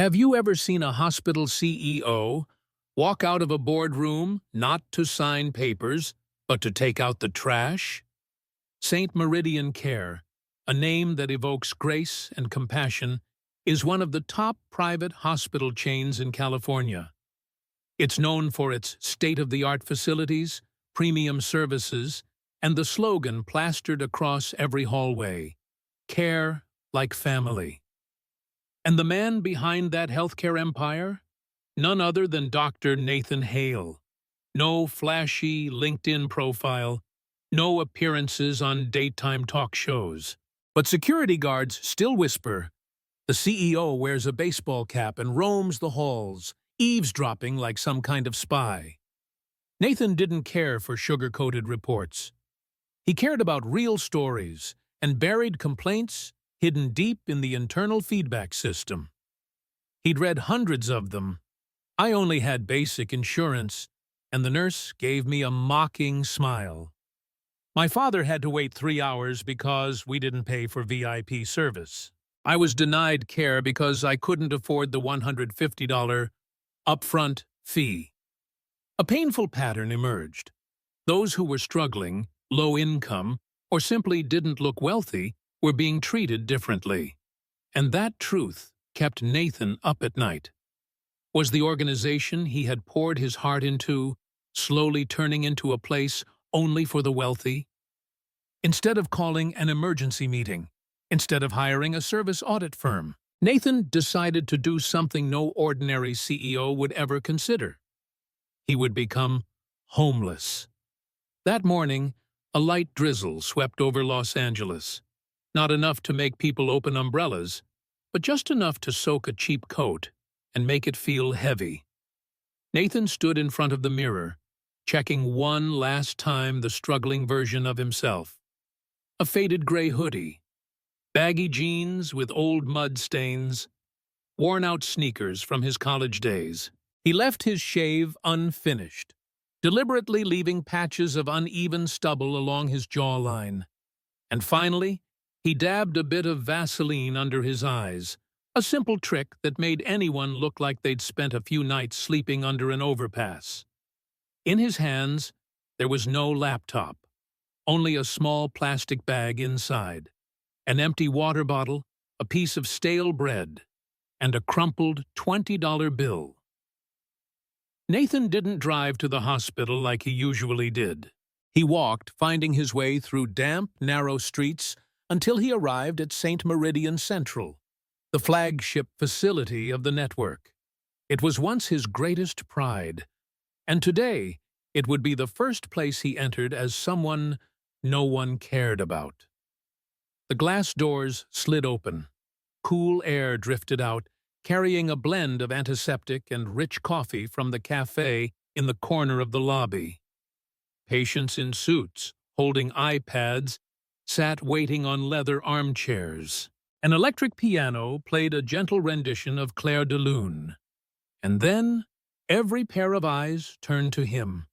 Have you ever seen a hospital CEO walk out of a boardroom not to sign papers, but to take out the trash? St. Meridian Care, a name that evokes grace and compassion, is one of the top private hospital chains in California. It's known for its state-of-the-art facilities, premium services, and the slogan plastered across every hallway: care like family. And the man behind that healthcare empire? None other than Dr. Nathan Hale. No flashy LinkedIn profile, no appearances on daytime talk shows. But security guards still whisper. The CEO wears a baseball cap and roams the halls, eavesdropping like some kind of spy. Nathan didn't care for sugar-coated reports. He cared about real stories and buried complaints hidden deep in the internal feedback system. He'd read hundreds of them. I only had basic insurance, and the nurse gave me a mocking smile. My father had to wait 3 hours because we didn't pay for VIP service. I was denied care because I couldn't afford the $150 upfront fee. A painful pattern emerged. Those who were struggling, low income, or simply didn't look wealthy were being treated differently. And that truth kept Nathan up at night. Was the organization he had poured his heart into slowly turning into a place only for the wealthy? Instead of calling an emergency meeting, instead of hiring a service audit firm, Nathan decided to do something no ordinary CEO would ever consider. He would become homeless. That morning, a light drizzle swept over Los Angeles. Not enough to make people open umbrellas, but just enough to soak a cheap coat and make it feel heavy. Nathan stood in front of the mirror, checking one last time the struggling version of himself. A faded gray hoodie, baggy jeans with old mud stains, worn-out sneakers from his college days. He left his shave unfinished, deliberately leaving patches of uneven stubble along his jawline. And finally, he dabbed a bit of Vaseline under his eyes, a simple trick that made anyone look like they'd spent a few nights sleeping under an overpass. In his hands, there was no laptop, only a small plastic bag inside, an empty water bottle, a piece of stale bread, and a crumpled $20 bill. Nathan didn't drive to the hospital like he usually did. He walked, finding his way through damp, narrow streets until he arrived at St. Meridian Central, the flagship facility of the network. It was once his greatest pride, and today it would be the first place he entered as someone no one cared about. The glass doors slid open. Cool air drifted out, carrying a blend of antiseptic and rich coffee from the cafe in the corner of the lobby. Patients in suits, holding iPads, sat waiting on leather armchairs. An electric piano played a gentle rendition of Clair de Lune. And then, every pair of eyes turned to him.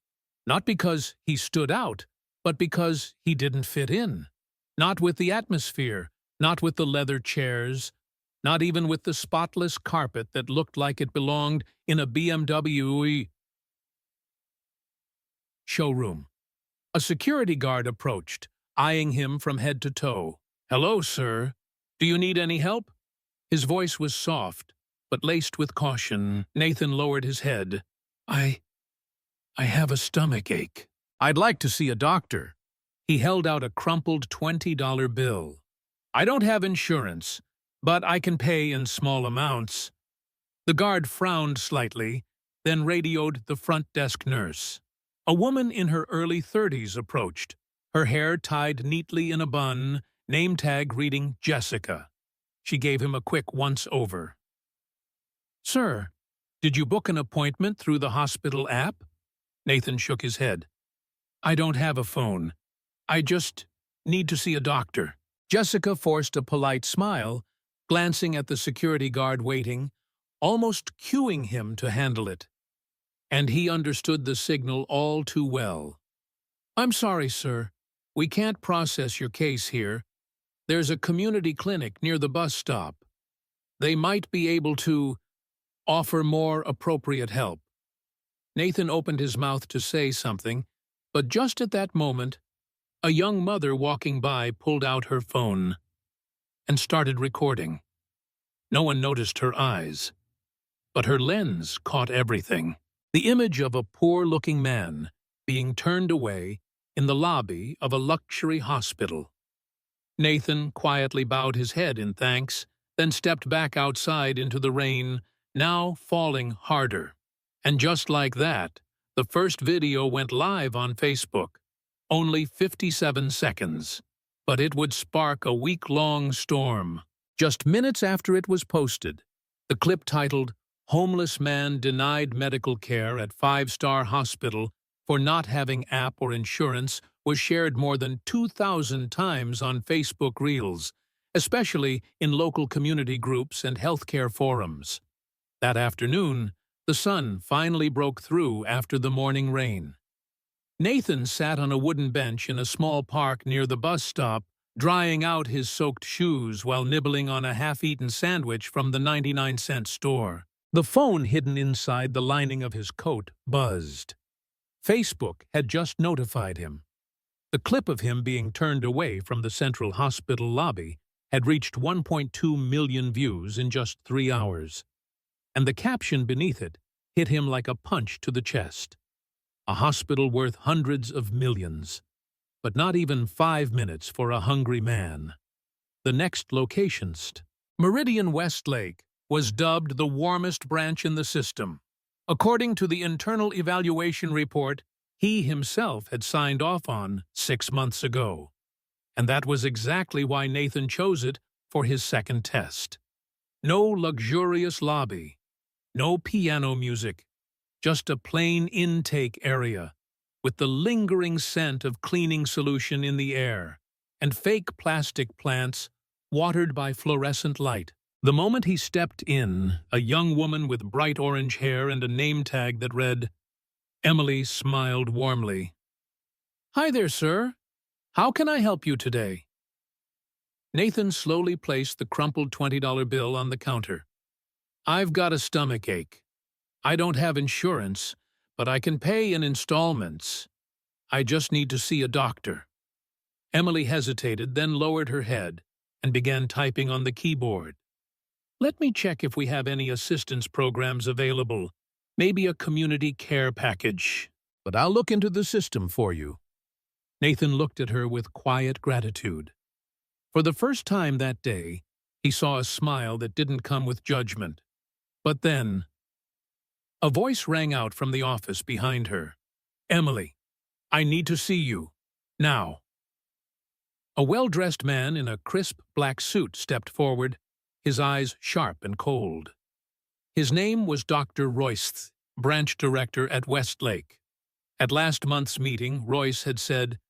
Not because he stood out, but because he didn't fit in. Not with the atmosphere, not with the leather chairs, not even with the spotless carpet that looked like it belonged in a BMW showroom. A security guard approached, eyeing him from head to toe. "Hello, sir. Do you need any help?" His voice was soft, but laced with caution. Nathan lowered his head. I have a stomach ache. I'd like to see a doctor." He held out a crumpled $20 bill. "I don't have insurance, but I can pay in small amounts." The guard frowned slightly, then radioed the front desk nurse. A woman in her early 30s approached, her hair tied neatly in a bun, name tag reading Jessica. She gave him a quick once-over. "Sir, did you book an appointment through the hospital app?" Nathan shook his head. "I don't have a phone. I just need to see a doctor." Jessica forced a polite smile, glancing at the security guard waiting, almost cueing him to handle it. And he understood the signal all too well. "I'm sorry, sir. We can't process your case here. There's a community clinic near the bus stop. They might be able to..." Offer more appropriate help. Nathan opened his mouth to say something, but just at that moment, a young mother walking by pulled out her phone and started recording. No one noticed her eyes, but her lens caught everything. The image of a poor-looking man being turned away in the lobby of a luxury hospital. Nathan quietly bowed his head in thanks, then stepped back outside into the rain, now falling harder. And just like that, the first video went live on Facebook. Only 57 seconds. But it would spark a week-long storm. Just minutes after it was posted, the clip titled, "Homeless Man Denied Medical Care at Five-Star Hospital for Not Having App or Insurance" was shared more than 2,000 times on Facebook Reels, especially in local community groups and healthcare forums. That afternoon, the sun finally broke through after the morning rain. Nathan sat on a wooden bench in a small park near the bus stop, drying out his soaked shoes while nibbling on a half-eaten sandwich from the 99-cent store. The phone hidden inside the lining of his coat buzzed. Facebook had just notified him. The clip of him being turned away from the Central Hospital lobby had reached 1.2 million views in just 3 hours. And the caption beneath it hit him like a punch to the chest. A hospital worth hundreds of millions, but not even 5 minutes for a hungry man. The next location, Meridian Westlake, was dubbed the warmest branch in the system. According to the internal evaluation report he himself had signed off on 6 months ago. And that was exactly why Nathan chose it for his second test. No luxurious lobby, no piano music, just a plain intake area with the lingering scent of cleaning solution in the air and fake plastic plants watered by fluorescent light. The moment he stepped in, a young woman with bright orange hair and a name tag that read, Emily, smiled warmly. "Hi there, sir. How can I help you today?" Nathan slowly placed the crumpled $20 bill on the counter. "I've got a stomach ache. I don't have insurance, but I can pay in installments. I just need to see a doctor." Emily hesitated, then lowered her head and began typing on the keyboard. "Let me check if we have any assistance programs available. Maybe a community care package. But I'll look into the system for you." Nathan looked at her with quiet gratitude. For the first time that day, he saw a smile that didn't come with judgment. But then, a voice rang out from the office behind her. "Emily, I need to see you. Now." A well-dressed man in a crisp black suit stepped forward, his eyes sharp and cold. His name was Dr. Royce, branch director at Westlake. At last month's meeting, Royce had said,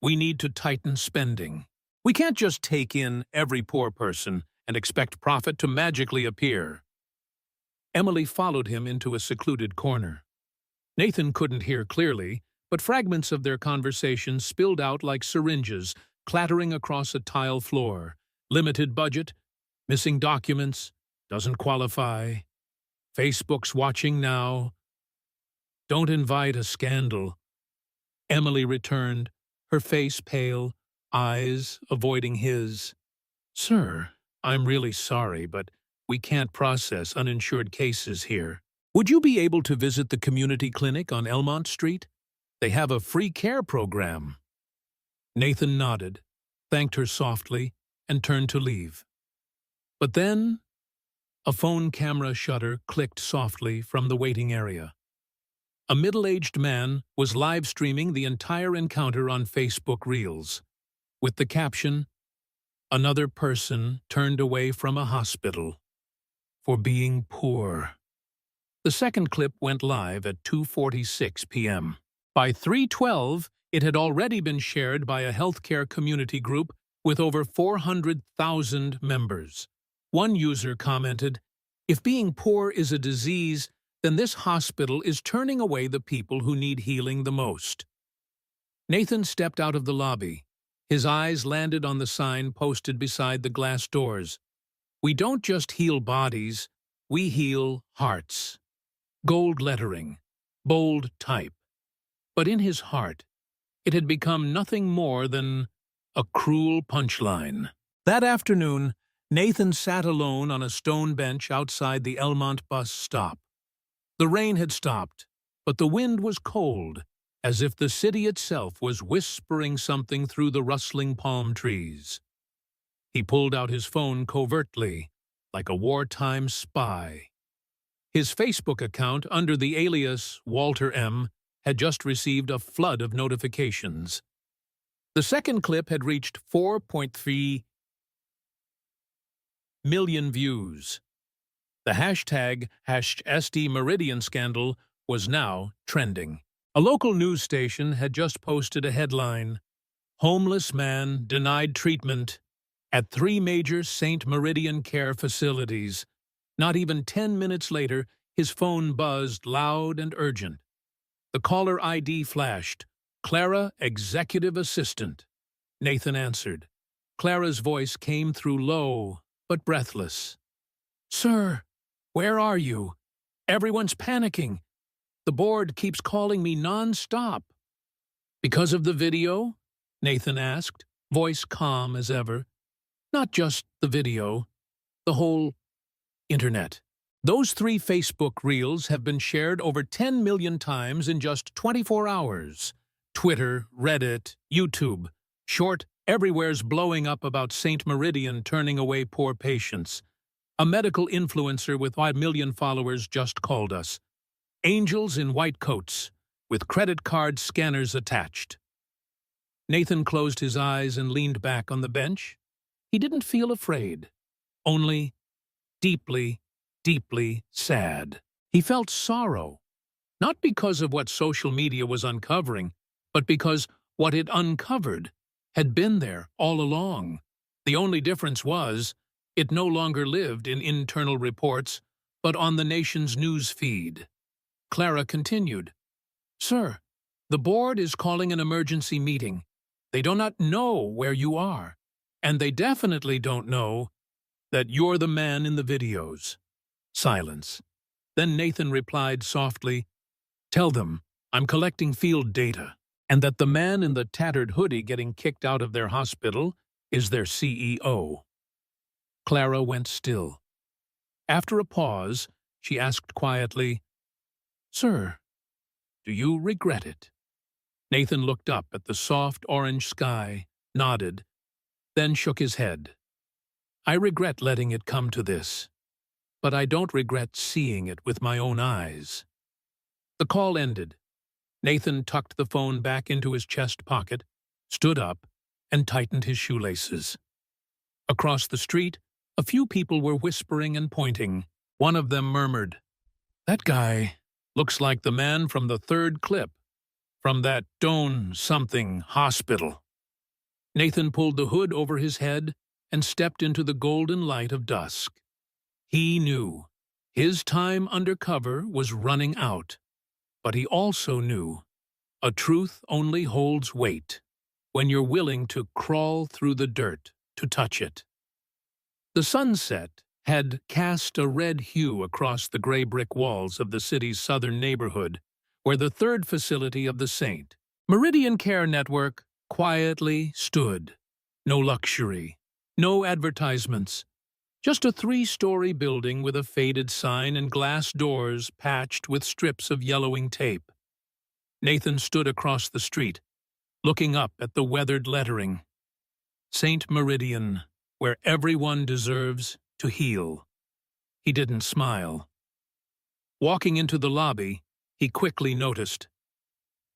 "We need to tighten spending. We can't just take in every poor person and expect profit to magically appear." Emily followed him into a secluded corner. Nathan couldn't hear clearly, but fragments of their conversation spilled out like syringes, clattering across a tile floor. Limited budget, missing documents, doesn't qualify. Facebook's watching now. Don't invite a scandal. Emily returned, her face pale, eyes avoiding his. "Sir, I'm really sorry, but we can't process uninsured cases here. Would you be able to visit the community clinic on Elmont Street? They have a free care program." Nathan nodded, thanked her softly, and turned to leave. But then, a phone camera shutter clicked softly from the waiting area. A middle-aged man was live-streaming the entire encounter on Facebook Reels, with the caption, "Another person turned away from a hospital for being poor." The second clip went live at 2:46 p.m. By 3:12, it had already been shared by a healthcare community group with over 400,000 members. One user commented, "If being poor is a disease, then this hospital is turning away the people who need healing the most." Nathan stepped out of the lobby. His eyes landed on the sign posted beside the glass doors. "We don't just heal bodies, We heal hearts. Gold lettering, bold type. But in his heart, it had become nothing more than a cruel punchline. That afternoon, Nathan sat alone on a stone bench outside the Elmont bus stop. The rain had stopped, but the wind was cold, as if the city itself was whispering something through the rustling palm trees. He pulled out his phone covertly, like a wartime spy. His Facebook account, under the alias Walter M., had just received a flood of notifications. The second clip had reached 4.3 million views. The hashtag #SD Meridian scandal was now trending. A local news station had just posted a headline, "Homeless man denied treatment at 3 major St. Meridian Care facilities." Not even 10 minutes later, his phone buzzed loud and urgent. The caller ID flashed, "Clara, Executive Assistant." Nathan answered. Clara's voice came through low, but breathless. "Sir, where are you? Everyone's panicking. The board keeps calling me non-stop." "Because of the video?" Nathan asked, voice calm as ever. "Not just the video, the whole internet. Those 3 Facebook reels have been shared over 10 million times in just 24 hours. Twitter, Reddit, YouTube. Short, everywhere's blowing up about St. Meridian turning away poor patients. A medical influencer with 5 million followers just called us. Angels in white coats, with credit card scanners attached." Nathan closed his eyes and leaned back on the bench. He didn't feel afraid, only deeply, deeply sad. He felt sorrow, not because of what social media was uncovering, but because what it uncovered had been there all along. The only difference was, it no longer lived in internal reports, but on the nation's news feed. Clara continued, "Sir, the board is calling an emergency meeting. They do not know where you are, and they definitely don't know that you're the man in the videos." Silence. Then Nathan replied softly, "Tell them I'm collecting field data, and that the man in the tattered hoodie getting kicked out of their hospital is their CEO." Clara went still. After a pause, she asked quietly, "Sir, do you regret it?" Nathan looked up at the soft orange sky, nodded, then shook his head. "I regret letting it come to this, but I don't regret seeing it with my own eyes." The call ended. Nathan tucked the phone back into his chest pocket, stood up, and tightened his shoelaces. Across the street, a few people were whispering and pointing. One of them murmured, "That guy looks like the man from the 3rd clip, from that Doan something hospital." Nathan pulled the hood over his head and stepped into the golden light of dusk. He knew his time undercover was running out, but he also knew a truth only holds weight when you're willing to crawl through the dirt to touch it. The sunset had cast a red hue across the gray brick walls of the city's southern neighborhood, where the 3rd facility of the St. Meridian Care Network quietly stood. No luxury, no advertisements, just a 3-story building with a faded sign and glass doors patched with strips of yellowing tape. Nathan stood across the street, looking up at the weathered lettering. St. Meridian, where everyone deserves to heal. He didn't smile. Walking into the lobby, he quickly noticed.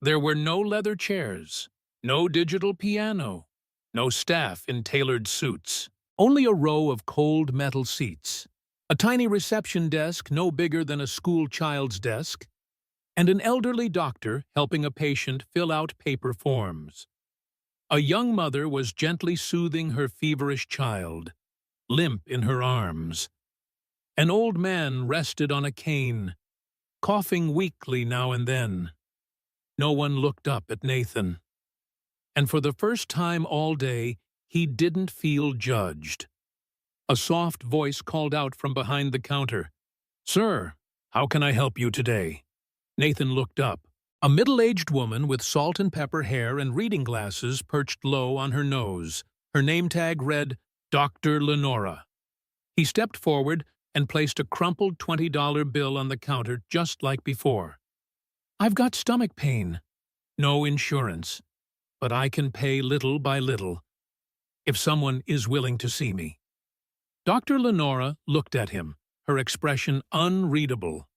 There were no leather chairs, no digital piano, no staff in tailored suits. Only a row of cold metal seats, a tiny reception desk no bigger than a school child's desk, and an elderly doctor helping a patient fill out paper forms. A young mother was gently soothing her feverish child, limp in her arms. An old man rested on a cane, coughing weakly now and then. No one looked up at Nathan. And for the first time all day, he didn't feel judged. A soft voice called out from behind the counter, "Sir, how can I help you today?" Nathan looked up. A middle-aged woman with salt and pepper hair and reading glasses perched low on her nose. Her name tag read, Dr. Lenora. He stepped forward and placed a crumpled $20 bill on the counter just like before. "I've got stomach pain. No insurance. But I can pay little by little, if someone is willing to see me." Dr. Lenora looked at him, her expression unreadable.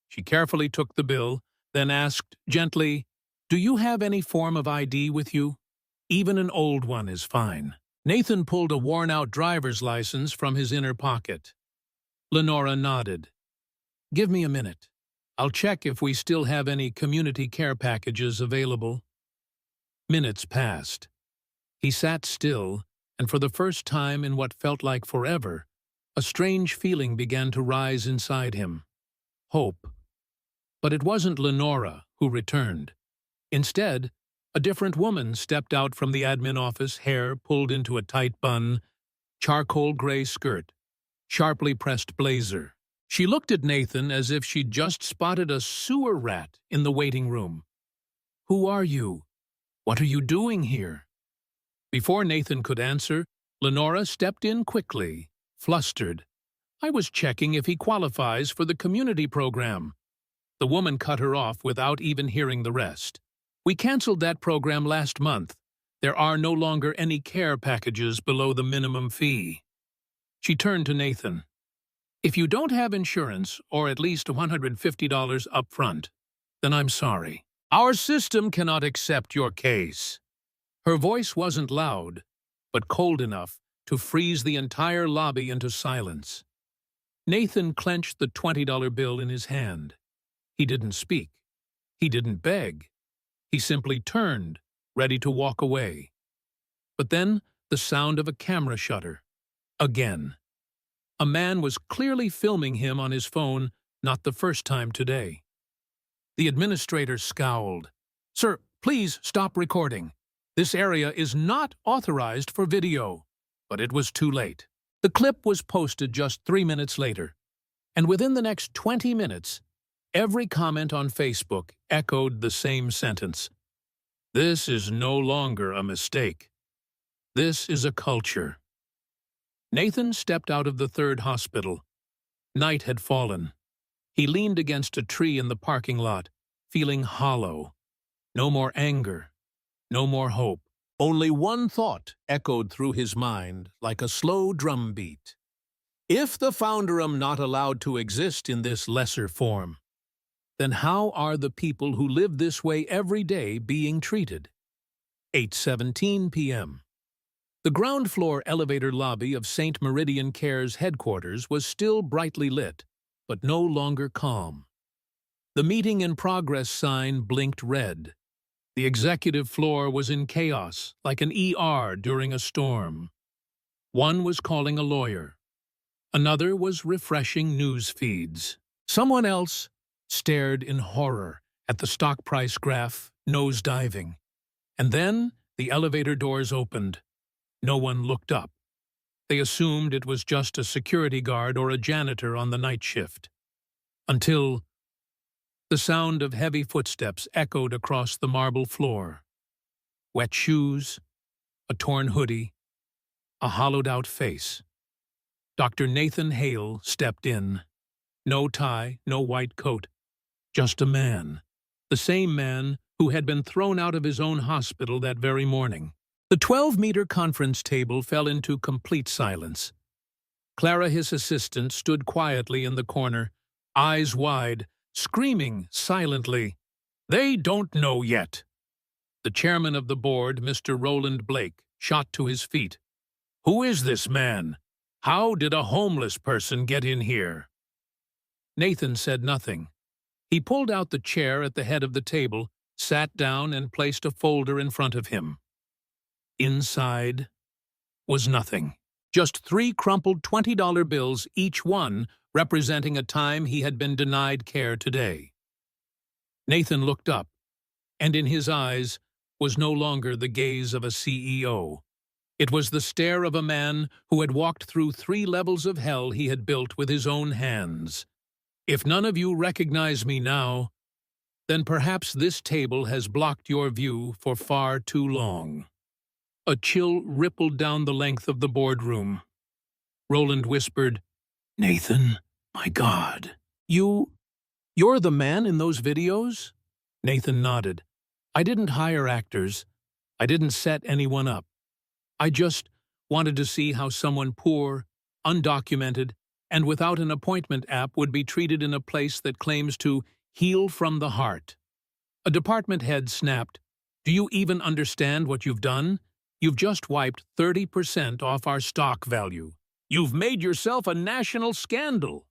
She carefully took the bill, then asked gently, "Do you have any form of ID with you? Even an old one is fine." Nathan pulled a worn-out driver's license from his inner pocket. Lenora nodded. "Give me a minute. I'll check if we still have any community care packages available." Minutes passed. He sat still, and for the first time in what felt like forever, a strange feeling began to rise inside him. Hope. But it wasn't Lenora who returned. Instead, a different woman stepped out from the admin office, hair pulled into a tight bun, charcoal gray skirt, sharply pressed blazer. She looked at Nathan as if she'd just spotted a sewer rat in the waiting room. "Who are you? What are you doing here?" Before Nathan could answer, Lenora stepped in quickly, flustered. "I was checking if he qualifies for the community program." The woman cut her off without even hearing the rest. "We canceled that program last month. There are no longer any care packages below the minimum fee." She turned to Nathan. "If you don't have insurance, or at least $150 up front, then I'm sorry. Our system cannot accept your case." Her voice wasn't loud, but cold enough to freeze the entire lobby into silence. Nathan clenched the $20 bill in his hand. He didn't speak. He didn't beg. He simply turned, ready to walk away. But then the sound of a camera shutter. Again. A man was clearly filming him on his phone, not the first time today. The administrator scowled. "Sir, please stop recording. This area is not authorized for video." But it was too late. The clip was posted just 3 minutes later, and within the next 20 minutes, every comment on Facebook echoed the same sentence. "This is no longer a mistake. This is a culture." Nathan stepped out of the third hospital. Night had fallen. He leaned against a tree in the parking lot, feeling hollow. No more anger. No more hope. Only one thought echoed through his mind like a slow drum beat. If the founderum not allowed to exist in this lesser form, then how are the people who live this way every day being treated? 8:17 p.m. The ground floor elevator lobby of St. Meridian Care's headquarters was still brightly lit, but no longer calm. The meeting in progress sign blinked red. The executive floor was in chaos, like an ER during a storm. One was calling a lawyer. Another was refreshing news feeds. Someone else stared in horror at the stock price graph nosediving. And then the elevator doors opened. No one looked up. They assumed it was just a security guard or a janitor on the night shift. Until the sound of heavy footsteps echoed across the marble floor. Wet shoes, a torn hoodie, a hollowed-out face. Dr. Nathan Hale stepped in. No tie, no white coat. Just a man. The same man who had been thrown out of his own hospital that very morning. The 12-meter conference table fell into complete silence. Clara, his assistant, stood quietly in the corner, eyes wide, screaming silently, "They don't know yet." The chairman of the board, Mr. Roland Blake, shot to his feet. "Who is this man? How did a homeless person get in here?" Nathan said nothing. He pulled out the chair at the head of the table, sat down, and placed a folder in front of him. Inside was nothing. Just 3 crumpled $20 bills, each one representing a time he had been denied care today. Nathan looked up, and in his eyes was no longer the gaze of a CEO. It was the stare of a man who had walked through 3 levels of hell he had built with his own hands. If none of you recognize me now, then perhaps this table has blocked your view for far too long. A chill rippled down the length of the boardroom. Roland whispered, "Nathan, my God, you're the man in those videos?" Nathan nodded. "I didn't hire actors. I didn't set anyone up. I just wanted to see how someone poor, undocumented, and without an appointment app would be treated in a place that claims to heal from the heart." A department head snapped, "Do you even understand what you've done? You've just wiped 30% off our stock value. You've made yourself a national scandal."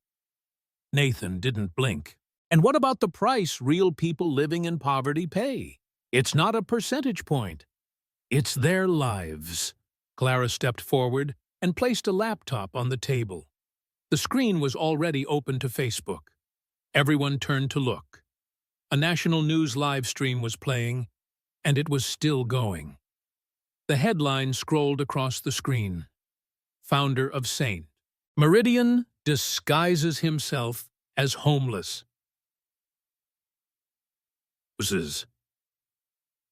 Nathan didn't blink. "And what about the price real people living in poverty pay? It's not a percentage point. It's their lives." Clara stepped forward and placed a laptop on the table. The screen was already open to Facebook. Everyone turned to look. A national news live stream was playing, and it was still going. The headline scrolled across the screen. Founder of Saint Meridian disguises himself as homeless.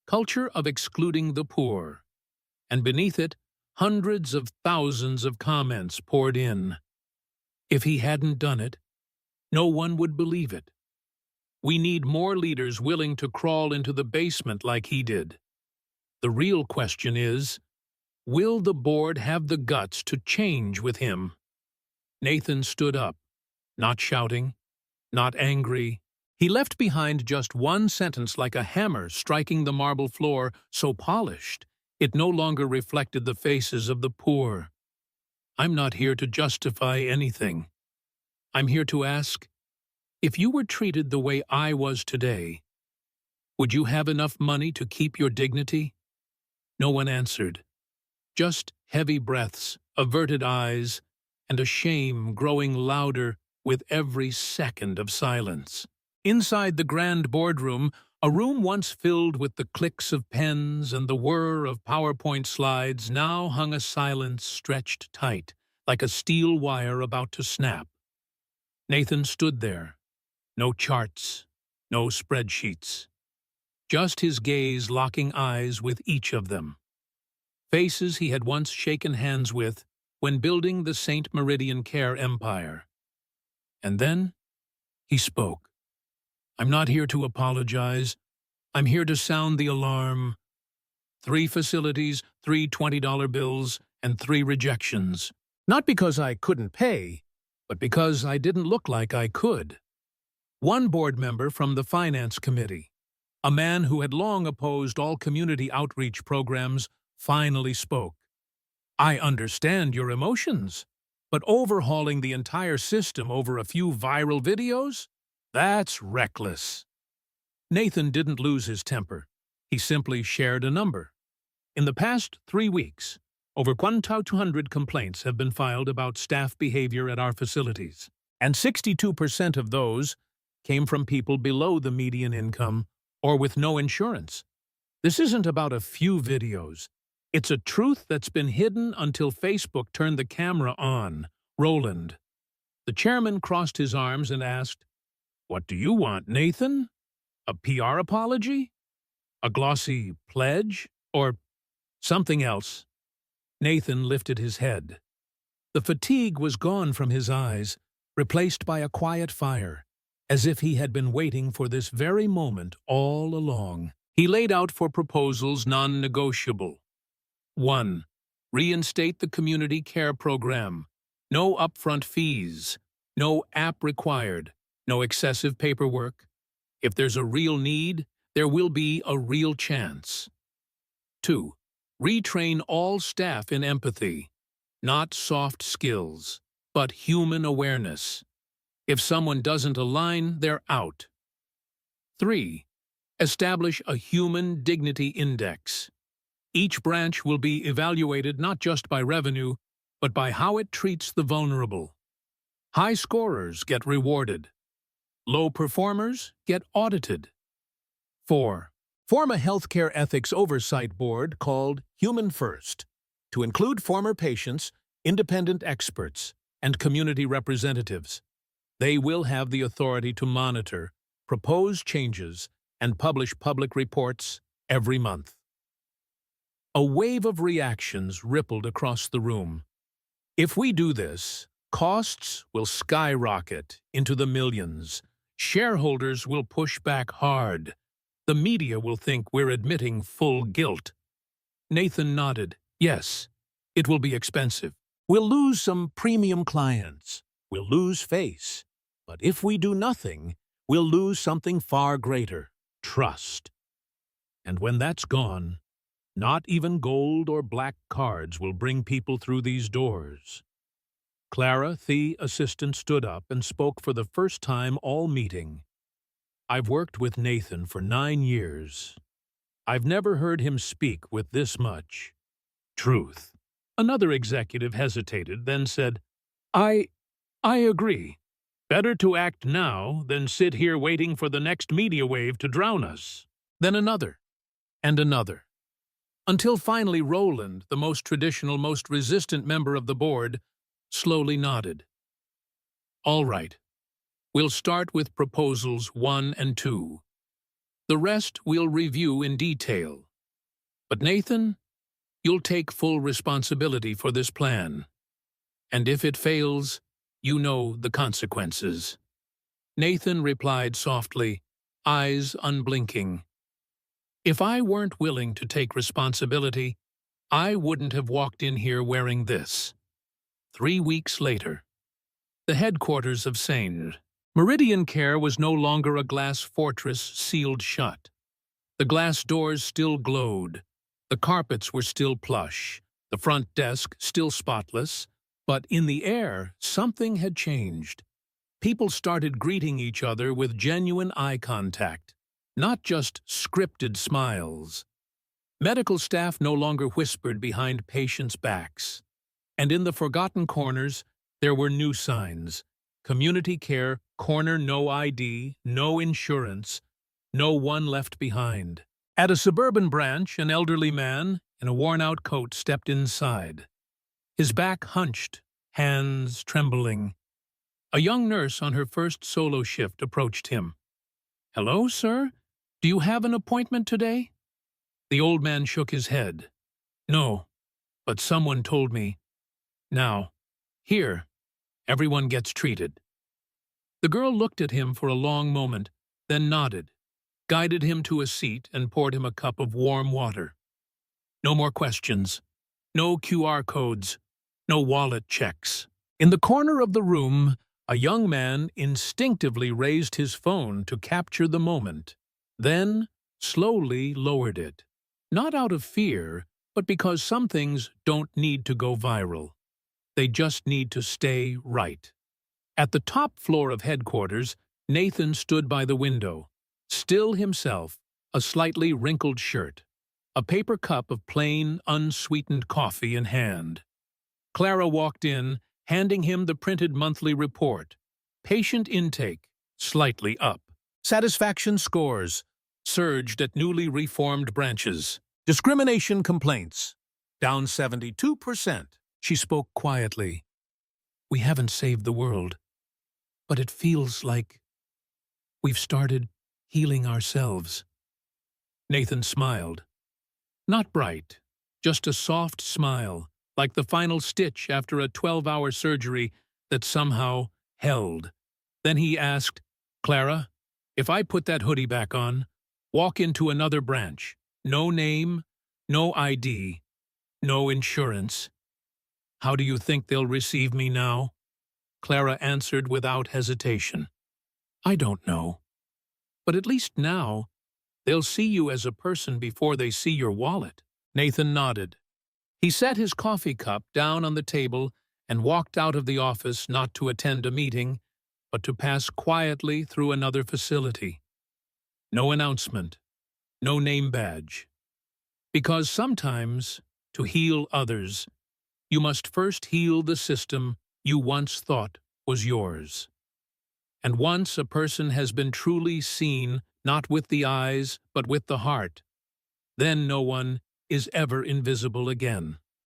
Culture of excluding the poor. And beneath it, hundreds of thousands of comments poured in. If he hadn't done it, no one would believe it. We need more leaders willing to crawl into the basement like he did. The real question is, will the board have the guts to change with him? Nathan stood up, not shouting, not angry. He left behind just one sentence like a hammer striking the marble floor, so polished it no longer reflected the faces of the poor. "I'm not here to justify anything. I'm here to ask, if you were treated the way I was today, would you have enough money to keep your dignity?" No one answered. Just heavy breaths, averted eyes, and a shame growing louder with every second of silence. Inside the grand boardroom, a room once filled with the clicks of pens and the whir of PowerPoint slides, now hung a silence stretched tight, like a steel wire about to snap. Nathan stood there. No charts, no spreadsheets. Just his gaze locking eyes with each of them. Faces he had once shaken hands with when building the St. Meridian Care empire. And then he spoke. "I'm not here to apologize. I'm here to sound the alarm. 3 facilities, 3 $20 bills, and 3 rejections. Not because I couldn't pay, but because I didn't look like I could." One board member from the Finance Committee, a man who had long opposed all community outreach programs, finally spoke. "I understand your emotions, but overhauling the entire system over a few viral videos? That's reckless." Nathan didn't lose his temper. He simply shared a number. In the past 3 weeks, over 1,200 complaints have been filed about staff behavior at our facilities, and 62% of those came from people below the median income or with no insurance. This isn't about a few videos. It's a truth that's been hidden until Facebook turned the camera on. "Roland." The chairman crossed his arms and asked, "What do you want, Nathan? A PR apology? A glossy pledge? Or something else?" Nathan lifted his head. The fatigue was gone from his eyes, replaced by a quiet fire, as if he had been waiting for this very moment all along. He laid out 4 proposals non-negotiable. 1. Reinstate the community care program. No upfront fees. No app required. No excessive paperwork. If there's a real need, there will be a real chance. 2. Retrain all staff in empathy. Not soft skills, but human awareness. If someone doesn't align, they're out. 3. Establish a human dignity index. Each branch will be evaluated not just by revenue, but by how it treats the vulnerable. High scorers get rewarded. Low performers get audited. 4. Form a healthcare ethics oversight board called Human First, to include former patients, independent experts, and community representatives. They will have the authority to monitor, propose changes, and publish public reports every month. A wave of reactions rippled across the room. If we do this, costs will skyrocket into the millions. Shareholders will push back hard. The media will think we're admitting full guilt. Nathan nodded. Yes, it will be expensive. We'll lose some premium clients. We'll lose face. But if we do nothing, we'll lose something far greater: trust. And when that's gone, not even gold or black cards will bring people through these doors. Clara, the assistant, stood up and spoke for the first time all meeting. I've worked with Nathan for 9 years. I've never heard him speak with this much truth. Another executive hesitated, then said, I agree. Better to act now than sit here waiting for the next media wave to drown us. Then another, and another. Until finally Roland, the most traditional, most resistant member of the board, slowly nodded. All right. We'll start with proposals 1 and 2. The rest we'll review in detail. But Nathan, you'll take full responsibility for this plan. And if it fails, you know the consequences. Nathan replied softly, eyes unblinking. If I weren't willing to take responsibility, I wouldn't have walked in here wearing this. 3 weeks later, the headquarters of St. Meridian Care was no longer a glass fortress sealed shut. The glass doors still glowed, the carpets were still plush, the front desk still spotless, but in the air something had changed. People started greeting each other with genuine eye contact, not just scripted smiles. Medical staff no longer whispered behind patients' backs. And in the forgotten corners, there were new signs. Community care, corner no ID, no insurance, no one left behind. At a suburban branch, an elderly man in a worn-out coat stepped inside. His back hunched, hands trembling. A young nurse on her first solo shift approached him. "Hello, sir? Do you have an appointment today?" The old man shook his head. "No, but someone told me. Now, here, everyone gets treated." The girl looked at him for a long moment, then nodded, guided him to a seat, and poured him a cup of warm water. No more questions. No QR codes. No wallet checks. In the corner of the room, a young man instinctively raised his phone to capture the moment, then slowly lowered it. Not out of fear, but because some things don't need to go viral. They just need to stay right. At the top floor of headquarters, Nathan stood by the window, still himself, a slightly wrinkled shirt, a paper cup of plain, unsweetened coffee in hand. Clara walked in, handing him the printed monthly report. Patient intake, slightly up. Satisfaction scores, surged at newly reformed branches. Discrimination complaints, down 72%. She spoke quietly. "We haven't saved the world, but it feels like we've started healing ourselves." Nathan smiled. Not bright, just a soft smile, like the final stitch after a 12-hour surgery that somehow held. Then he asked, "Clara, if I put that hoodie back on, walk into another branch, no name, no ID, no insurance, how do you think they'll receive me now?" Clara answered without hesitation. "I don't know. But at least now, they'll see you as a person before they see your wallet." Nathan nodded. He set his coffee cup down on the table and walked out of the office not to attend a meeting, but to pass quietly through another facility. No announcement, no name badge. Because sometimes, to heal others, you must first heal the system you once thought was yours. And once a person has been truly seen, not with the eyes, but with the heart, then no one is ever invisible again.